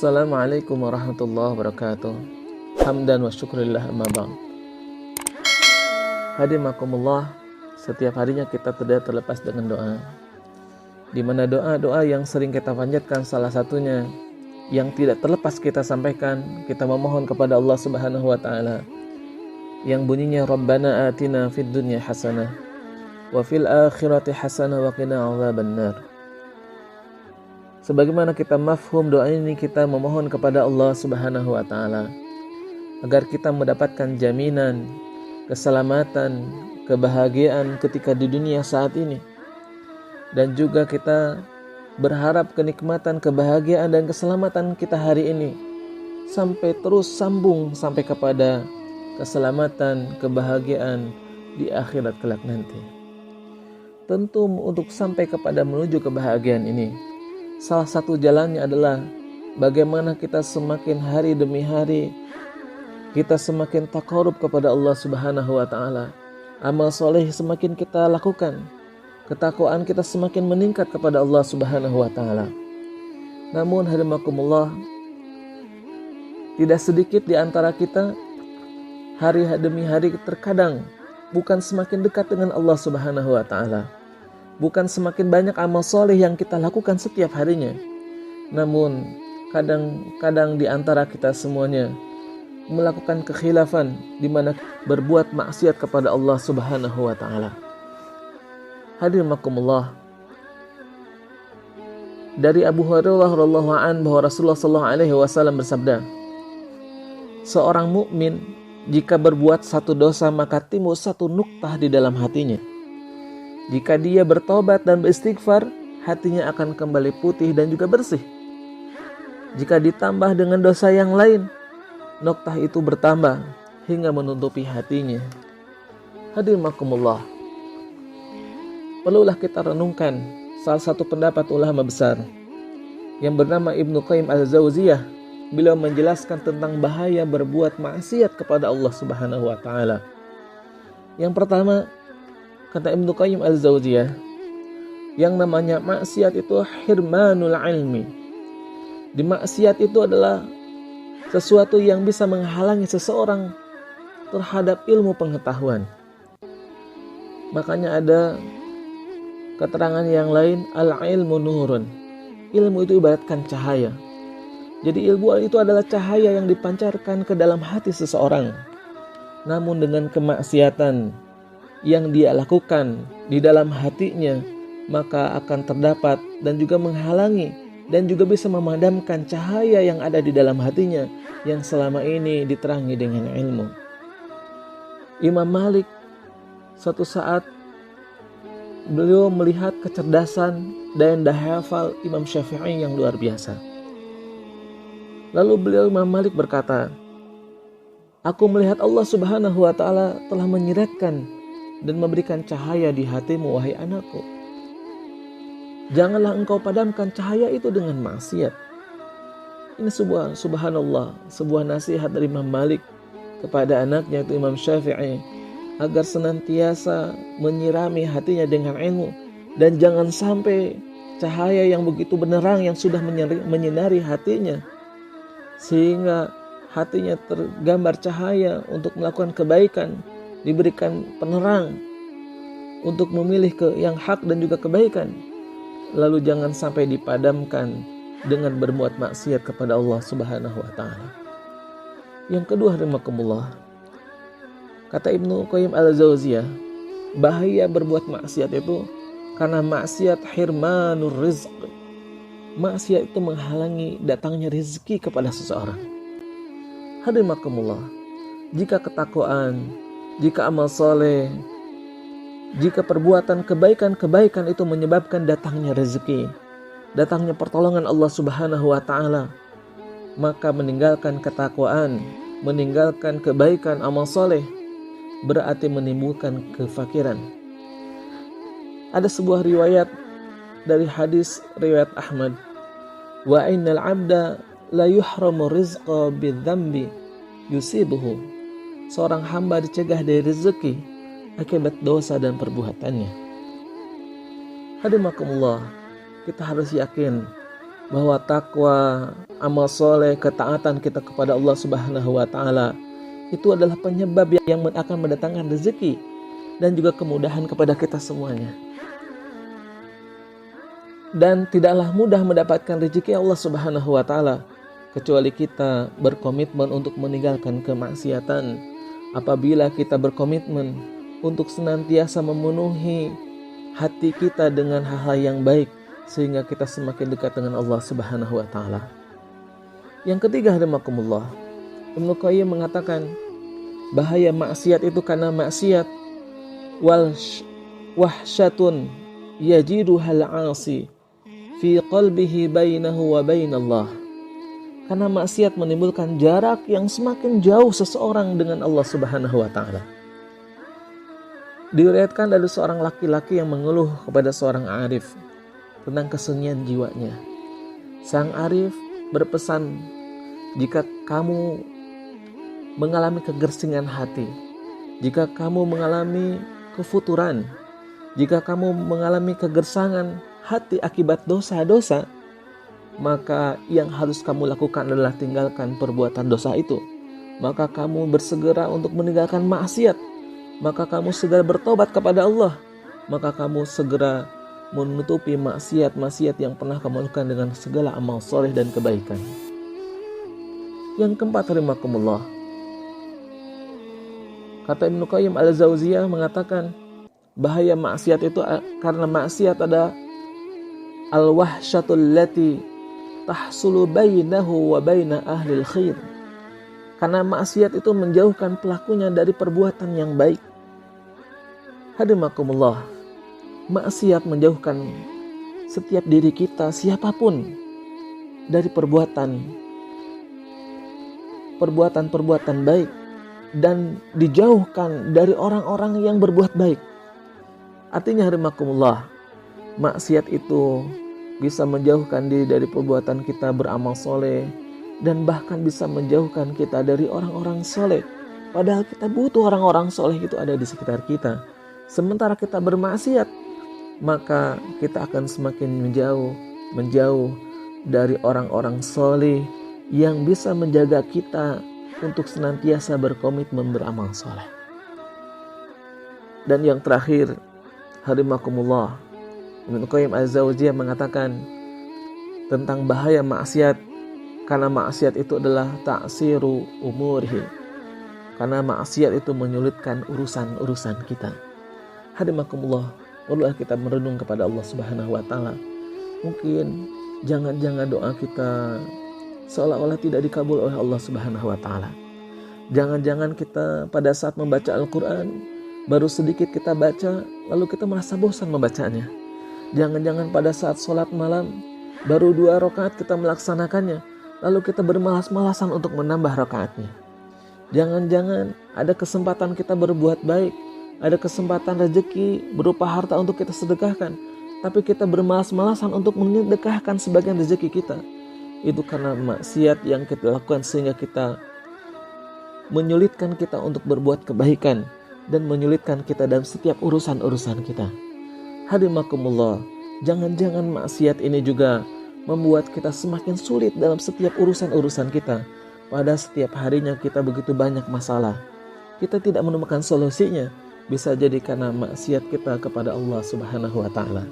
Assalamualaikum warahmatullahi wabarakatuh. Hamdan wa syukurillah amma ba'd. Hadimakumullah, setiap harinya kita tidak terlepas dengan doa. Di mana doa-doa yang sering kita panjatkan, salah satunya yang tidak terlepas kita sampaikan, kita memohon kepada Allah Subhanahu wa taala yang bunyinya Rabbana atina fid dunya hasanah wa fil akhirati hasanah wa qina adzabannar. Sebagaimana kita mafhum doa ini, kita memohon kepada Allah Subhanahu wa taala agar kita mendapatkan jaminan keselamatan, kebahagiaan ketika di dunia saat ini, dan juga kita berharap kenikmatan, kebahagiaan dan keselamatan kita hari ini sampai terus sambung sampai kepada keselamatan, kebahagiaan di akhirat kelak nanti. Tentu untuk sampai kepada menuju kebahagiaan ini, salah satu jalannya adalah bagaimana kita semakin hari demi hari kita semakin taqarrub kepada Allah Subhanahu wa taala. Amal soleh semakin kita lakukan, ketakwaan kita semakin meningkat kepada Allah Subhanahu wa taala. Namun hadimakumullah, tidak sedikit di antara kita hari demi hari terkadang bukan semakin dekat dengan Allah Subhanahu wa taala, bukan semakin banyak amal soleh yang kita lakukan setiap harinya. Namun kadang-kadang di antara kita semuanya melakukan kekhilafan, di mana berbuat maksiat kepada Allah Subhanahu wa taala. Hadimakumullah, dari Abu Hurairah radhiyallahu anhu bahwa Rasulullah sallallahu alaihi wasallam bersabda, seorang mukmin jika berbuat satu dosa maka timbul satu nuktah di dalam hatinya. Jika dia bertobat dan beristighfar, hatinya akan kembali putih dan juga bersih. Jika ditambah dengan dosa yang lain, noktah itu bertambah hingga menutupi hatinya. Hadimakumullah, perlulah kita renungkan salah satu pendapat ulama besar yang bernama Ibnu Qayyim al-Jauziyah. Beliau menjelaskan tentang bahaya berbuat maksiat kepada Allah Subhanahu wa taala. Yang pertama, kata Ibnu Qayyim al-Jauziyah, yang namanya maksiat itu hirmanul ilmi. Di maksiat itu adalah sesuatu yang bisa menghalangi seseorang terhadap ilmu pengetahuan. Makanya ada keterangan yang lain, al-ilmu nurun. Ilmu itu ibaratkan cahaya. Jadi ilmu itu adalah cahaya yang dipancarkan ke dalam hati seseorang. Namun dengan kemaksiatan yang dia lakukan di dalam hatinya, maka akan terdapat dan juga menghalangi dan juga bisa memadamkan cahaya yang ada di dalam hatinya yang selama ini diterangi dengan ilmu. Imam Malik suatu saat beliau melihat kecerdasan dan daya hafal Imam Syafi'i yang luar biasa. Lalu Imam Malik berkata, aku melihat Allah Subhanahu wa taala telah menyiratkan dan memberikan cahaya di hatimu, wahai anakku. Janganlah engkau padamkan cahaya itu dengan maksiat. Ini subhanallah, sebuah nasihat dari Imam Malik kepada anaknya itu Imam Syafi'i, agar senantiasa menyirami hatinya dengan ilmu, dan jangan sampai cahaya yang begitu benerang yang sudah menyinari hatinya sehingga hatinya tergambar cahaya untuk melakukan kebaikan, diberikan penerang untuk memilih yang hak dan juga kebaikan, lalu jangan sampai dipadamkan dengan berbuat maksiat kepada Allah Subhanahu wa taala. Yang kedua, rahimakumullah, kata Ibnu Qayyim al-Jauziyah, bahaya berbuat maksiat itu karena maksiat hirmanur rizq. Maksiat itu menghalangi datangnya rezeki kepada seseorang. Hadimakumullah, jika ketakwaan, jika amal soleh, jika perbuatan kebaikan itu menyebabkan datangnya rezeki, datangnya pertolongan Allah Subhanahu wa taala, maka meninggalkan ketakwaan, meninggalkan kebaikan amal soleh berarti menimbulkan kefakiran. Ada sebuah riwayat dari hadis riwayat Ahmad, wa innal abda la yuhramu rizqa bidzambi yusibuhu. Seorang hamba dicegah dari rezeki akibat dosa dan perbuatannya. Hadimakumullah, kita harus yakin bahwa takwa, amal soleh, ketaatan kita kepada Allah Subhanahu wa Ta'ala itu adalah penyebab yang akan mendatangkan rezeki dan juga kemudahan kepada kita semuanya. Dan tidaklah mudah mendapatkan rezeki Allah Subhanahu wa Ta'ala kecuali kita berkomitmen untuk meninggalkan kemaksiatan. Apabila kita berkomitmen untuk senantiasa memenuhi hati kita dengan hal-hal yang baik, sehingga kita semakin dekat dengan Allah Subhanahu wa Ta'ala. Yang ketiga, rahimakumullah, Ibnu Qayyim mengatakan bahaya maksiat itu karena maksiat wal wahsyatun yajiduhal 'asi fi qalbihi bainahu wa bainallah. Karena maksiat menimbulkan jarak yang semakin jauh seseorang dengan Allah Subhanahu wa Ta'ala. Diriwayatkan dari seorang laki-laki yang mengeluh kepada seorang arif tentang kesunyian jiwanya. Sang arif berpesan, jika kamu mengalami kegersingan hati, jika kamu mengalami kefuturan, jika kamu mengalami kegersangan hati akibat dosa-dosa, maka yang harus kamu lakukan adalah tinggalkan perbuatan dosa itu. Maka kamu bersegera untuk meninggalkan maksiat. Maka kamu segera bertobat kepada Allah. Maka kamu segera menutupi maksiat-maksiat yang pernah kamu lakukan dengan segala amal soleh dan kebaikan. Yang keempat, rahimakumullah, kata Ibnu Qayyim al-Jauziyah mengatakan bahaya maksiat itu karena maksiat ada al-wahsyatul lati tahsulu bainahu wa baina ahlil khair. Karena maksiat itu menjauhkan pelakunya dari perbuatan yang baik. Hadimakumullah, maksiat menjauhkan setiap diri kita, siapapun, dari perbuatan baik dan dijauhkan dari orang-orang yang berbuat baik. Artinya, hadimakumullah, maksiat itu bisa menjauhkan diri dari perbuatan kita beramal soleh, dan bahkan bisa menjauhkan kita dari orang-orang soleh. Padahal kita butuh orang-orang soleh itu ada di sekitar kita. Sementara kita bermaksiat, maka kita akan semakin menjauh dari orang-orang soleh yang bisa menjaga kita untuk senantiasa berkomitmen beramal soleh. Dan yang terakhir, hadimakumullah, Ibnu Qayyim al-Jauziyah mengatakan tentang bahaya maksiat, karena maksiat itu adalah ta'siru umurihi, karena maksiat itu menyulitkan urusan-urusan kita. Hadimakumullah, perlulah kita merenung kepada Allah Subhanahu wa Ta'ala. Mungkin jangan-jangan doa kita seolah-olah tidak dikabul oleh Allah Subhanahu wa Ta'ala. Jangan-jangan kita pada saat membaca Al-Quran baru sedikit kita baca, lalu kita merasa bosan membacanya. Jangan-jangan pada saat sholat malam baru 2 rakaat kita melaksanakannya, lalu kita bermalas-malasan untuk menambah rakaatnya. Jangan-jangan ada kesempatan kita berbuat baik, ada kesempatan rezeki berupa harta untuk kita sedekahkan, tapi kita bermalas-malasan untuk menyedekahkan sebagian rezeki kita. Itu karena maksiat yang kita lakukan, sehingga kita menyulitkan kita untuk berbuat kebaikan dan menyulitkan kita dalam setiap urusan-urusan kita. Hadimakumullah, jangan-jangan maksiat ini juga membuat kita semakin sulit dalam setiap urusan-urusan kita. Pada setiap harinya kita begitu banyak masalah, kita tidak menemukan solusinya. Bisa jadi karena maksiat kita kepada Allah Subhanahu wa Ta'ala.